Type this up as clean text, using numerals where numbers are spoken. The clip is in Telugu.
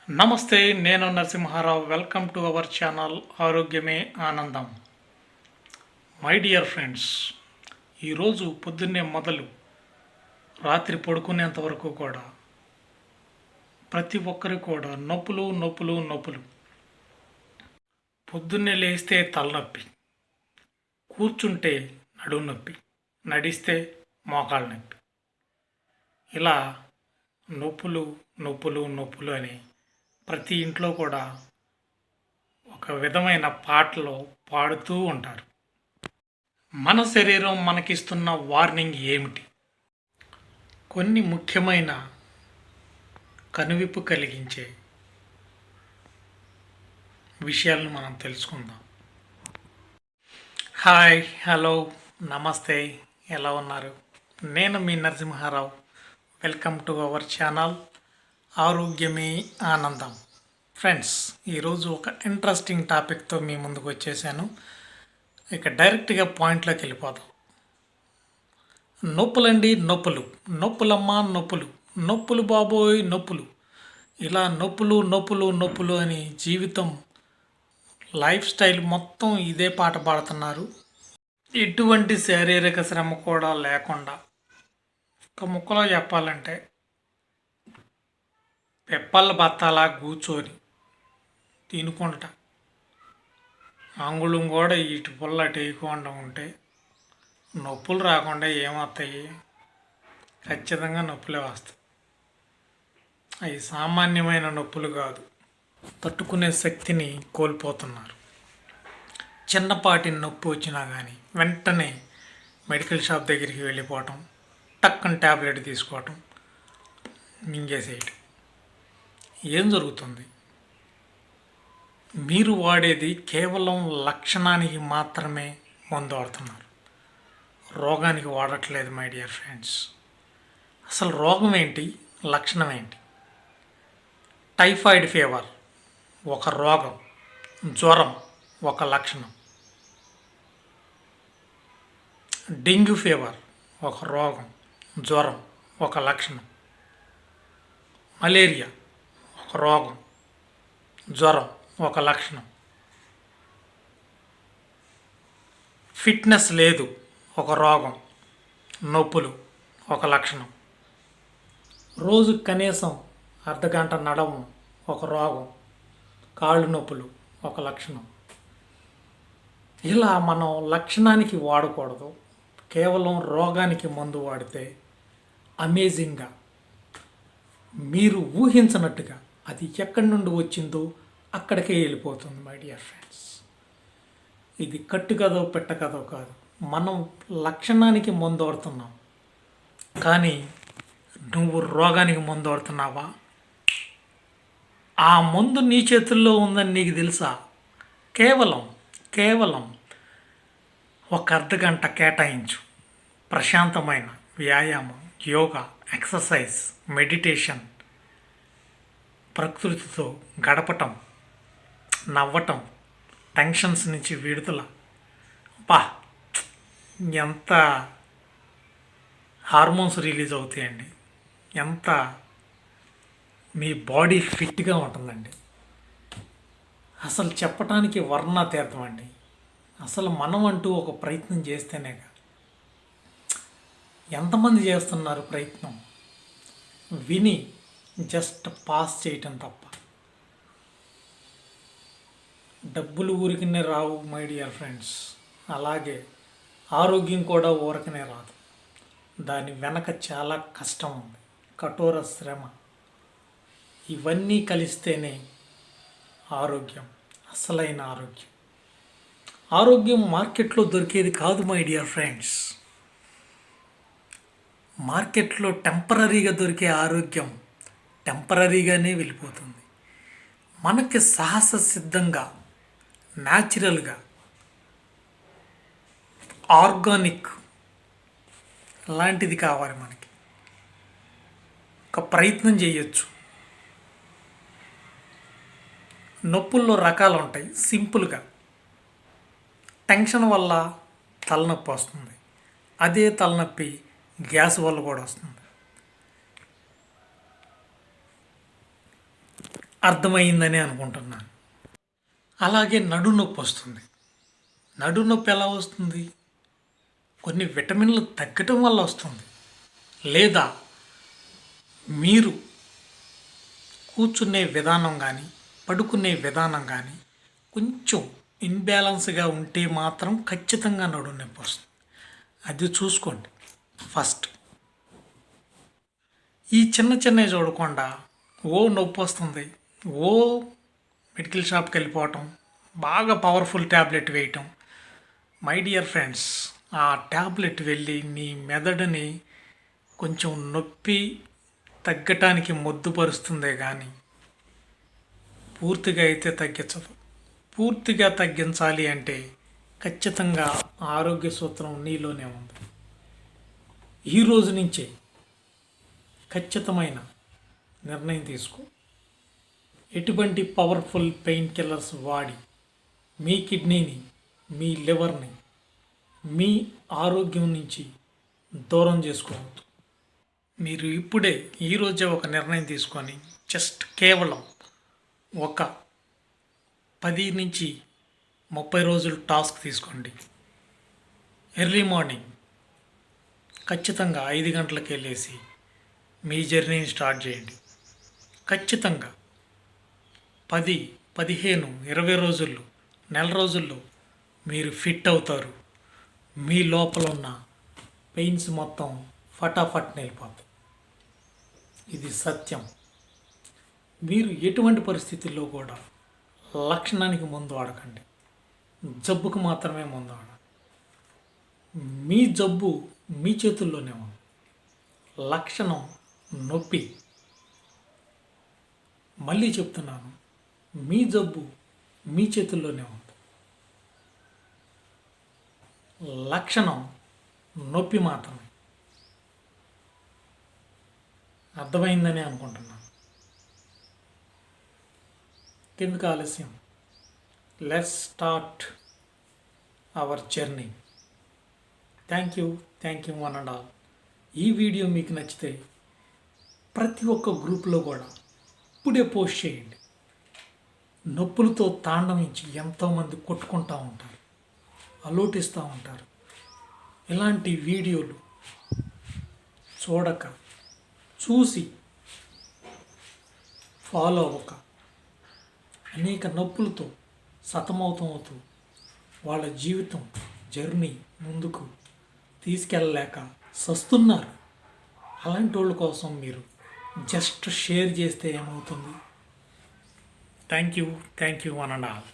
నమస్తే, నేను Narasimharao. Welcome to our channel ఆరోగ్యమే ఆనందం. మై డియర్ ఫ్రెండ్స్, ఈరోజు పొద్దున్నే మొదలు రాత్రి పడుకునేంత వరకు కూడా ప్రతి ఒక్కరికి కూడా నొప్పులు నొప్పులు నొప్పులు. పొద్దున్నే లేస్తే తలనొప్పి, కూర్చుంటే నడుము నొప్పి, నడిస్తే మోకాళ్ళ నొప్పి. ఇలా నొప్పులు నొప్పులు నొప్పులు అని ప్రతి ఇంట్లో కూడా ఒక విధమైన పాటలు పాడుతూ ఉంటారు. మన శరీరం మనకిస్తున్న వార్నింగ్ ఏమిటి? కొన్ని ముఖ్యమైన కనువిప్పు కలిగించే విషయాలను మనం తెలుసుకుందాం. హాయ్, హలో, నమస్తే, ఎలా ఉన్నారు? నేను మీ Narasimharao. Welcome to our channel ఆరోగ్యమే ఆనందం. ఫ్రెండ్స్, ఈరోజు ఒక ఇంట్రెస్టింగ్ టాపిక్తో మీ ముందుకు వచ్చేసాను. ఇక డైరెక్ట్గా పాయింట్లోకి వెళ్ళిపోదాం. నొప్పులండి, నొప్పులు, నొప్పులమ్మా నొప్పులు, నొప్పులు బాబోయ్ నొప్పులు. ఇలా నొప్పులు నొప్పులు నొప్పులు అని జీవితం, లైఫ్ స్టైల్ మొత్తం ఇదే పాట పాడుతున్నారు. ఎటువంటి శారీరక శ్రమ కూడా లేకుండా, ఒక ముక్కలో చెప్పాలంటే పెప్పల బత్తాలా కూర్చొని తినుకుంటా అంగుళం కూడా ఇటు పుల్ల వేయకుండా ఉంటే నొప్పులు రాకుండా ఏమవుతాయి? ఖచ్చితంగా నొప్పులే వస్తాయి. అవి సామాన్యమైన నొప్పులు కాదు. తట్టుకునే శక్తిని కోల్పోతున్నారు. చిన్నపాటి నొప్పి వచ్చినా కానీ వెంటనే మెడికల్ షాప్ దగ్గరికి వెళ్ళిపోవటం, టక్కన ట్యాబ్లెట్ తీసుకోవటం, మింగేసేయటం. ఏం జరుగుతుంది? మీరు వాడేది కేవలం లక్షణానికి మాత్రమే మందు వాడుతున్నారు, రోగానికి వాడట్లేదు. మై డియర్ ఫ్రెండ్స్, అసలు రోగం ఏంటి, లక్షణం ఏంటి? టైఫాయిడ్ ఫీవర్ ఒక రోగం, జ్వరం ఒక లక్షణం. డెంగ్యూ ఫీవర్ ఒక రోగం, జ్వరం ఒక లక్షణం. మలేరియా ఒక రోగం, జ్వరం ఒక లక్షణం. ఫిట్నెస్ లేదు ఒక రోగం, నొప్పులు ఒక లక్షణం. రోజు కనీసం అర్ధగంట నడవం ఒక రోగం, కాళ్ళు నొప్పులు ఒక లక్షణం. ఇలా మనం లక్షణానికి వాడకూడదు, కేవలం రోగానికి మందు వాడితే అమేజింగ్గా, మీరు ఊహించనట్టుగా అది ఎక్కడి నుండి వచ్చిందో అక్కడికే వెళ్ళిపోతుంది. మై డియర్ ఫ్రెండ్స్, ఇది కట్టు కదో పెట్ట కదో కాదు. మనం లక్షణానికి మందు వాడుతున్నాం, కానీ నువ్వు రోగానికి మందు వాడుతున్నావా? ఆ మందు నీ చేతుల్లో ఉందని నీకు తెలుసా? కేవలం ఒక అర్ధగంట కేటాయించు. ప్రశాంతమైన వ్యాయామం, యోగా, ఎక్సర్సైజ్, మెడిటేషన్, ప్రకృతితో గడపటం, నవ్వటం, టెన్షన్స్ నుంచి విడుదల. ఎంత హార్మోన్స్ రిలీజ్ అవుతాయండి, ఎంత మీ బాడీ ఫిట్గా ఉంటుందండి. అసలు చెప్పటానికి వర్ణాతీర్థం అండి. అసలు మనం అంటూ ఒక ప్రయత్నం చేస్తేనేగా. ఎంతమంది చేస్తున్నారు ప్రయత్నం? విని జస్ట్ పాస్ చేయటం తప్ప. డబ్బులు ఊరికనే రావు మై డియర్ ఫ్రెండ్స్. అలాగే ఆరోగ్యం కూడా ఊరికనే రాదు. దాని వెనక చాలా కష్టం ఉంది, కఠోర శ్రమ. ఇవన్నీ కలిస్తేనే ఆరోగ్యం, అసలైన ఆరోగ్యం. ఆరోగ్యం మార్కెట్లో దొరికేది కాదు మై డియర్ ఫ్రెండ్స్. మార్కెట్లో టెంపరీగా దొరికే ఆరోగ్యం టెంపరీగానే వెళ్ళిపోతుంది. మనకి సాహస సిద్ధంగా, న్యాచురల్గా, ఆర్గానిక్ లాంటిది కావాలి మనకి. ఒక ప్రయత్నం చేయొచ్చు. నొప్పుల్లో రకాలు ఉంటాయి. సింపుల్గా టెన్షన్ వల్ల తలనొప్పి వస్తుంది. అదే తలనొప్పి గ్యాస్ వల్ల కూడా వస్తుంది. అర్థమైందని అనుకుంటున్నాను. అలాగే నడు నొప్పి వస్తుంది. నడు నొప్పి ఎలా వస్తుంది? కొన్ని విటమిన్లు తగ్గటం వల్ల వస్తుంది, లేదా మీరు కూర్చునే విధానం కానీ పడుకునే విధానం కానీ కొంచెం ఇన్బ్యాలెన్స్గా ఉంటే మాత్రం ఖచ్చితంగా నడుము నొప్పి వస్తుంది. అది చూసుకోండి ఫస్ట్. ఈ చిన్న చిన్నవి చూడకుండా నొప్పి వస్తుంది, మెడికల్ షాప్కి వెళ్ళిపోవటం, బాగా పవర్ఫుల్ ట్యాబ్లెట్ వేయటం. మై డియర్ ఫ్రెండ్స్, ఆ ట్యాబ్లెట్ వెళ్ళి మీ మెదడుని కొంచెం నొప్పి తగ్గటానికి మొద్దుపరుస్తుందే కానీ పూర్తిగా అయితే తగ్గించదు. పూర్తిగా తగ్గించాలి అంటే ఖచ్చితంగా ఆరోగ్య సూత్రం నీలోనే ఉంది. ఈ రోజు నుంచే ఖచ్చితమైన నిర్ణయం తీసుకో. ఎటువంటి పవర్ఫుల్ పెయిన్ కిల్లర్స్ వాడి మీ కిడ్నీని, మీ లివర్ని, మీ ఆరోగ్యం నుంచి దూరం చేసుకోవద్దు. మీరు ఇప్పుడే ఈరోజే ఒక నిర్ణయం తీసుకొని జస్ట్ కేవలం ఒక 10 నుంచి 30 రోజులు టాస్క్ తీసుకోండి. ఎర్లీ మార్నింగ్ ఖచ్చితంగా 5 గంటలకు వెళ్ళేసి మీ జర్నీని స్టార్ట్ చేయండి. ఖచ్చితంగా 10, 15, 20 రోజుల్లో, నెల రోజుల్లో మీరు ఫిట్ అవుతారు. మీ లోపల ఉన్న పెయిన్స్ మొత్తం ఫటాఫట్ వెళ్ళిపోతాయి. ఇది సత్యం. మీరు ఎటువంటి పరిస్థితుల్లో కూడా లక్షణానికి ముందు వాడకండి, జబ్బుకు మాత్రమే ముందు వాడండి. మీ జబ్బు మీ చేతుల్లోనే ఉంది. లక్షణం నొప్పి. మళ్ళీ చెప్తున్నాను, మీ జబ్బు మీ చేతుల్లోనే ఉంది. లక్షణం నొప్పి మాత్రమే. అర్థమైందని అనుకుంటున్నాను. ఎందుకు ఆలస్యం? Let's start our journey. Thank you one and all. ఈ వీడియో మీకు నచ్చితే ప్రతి ఒక్క గ్రూప్లో కూడా ఇప్పుడే పోస్ట్ చేయండి. నొప్పులతో తాండవించి ఎంతోమంది కొట్టుకుంటూ ఉంటారు, అలోటిస్తూ ఉంటారు. ఇలాంటి వీడియోలు చూసి ఫాలో అవ్వక అనేక నొప్పులతో సతమవుతూ వాళ్ళ జీవితం జర్నీ ముందుకు తీసుకెళ్ళలేక సస్తున్నారు. అలాంటి వాళ్ళ కోసం మీరు జస్ట్ షేర్ చేస్తే ఏమవుతుంది? Thank you one and all.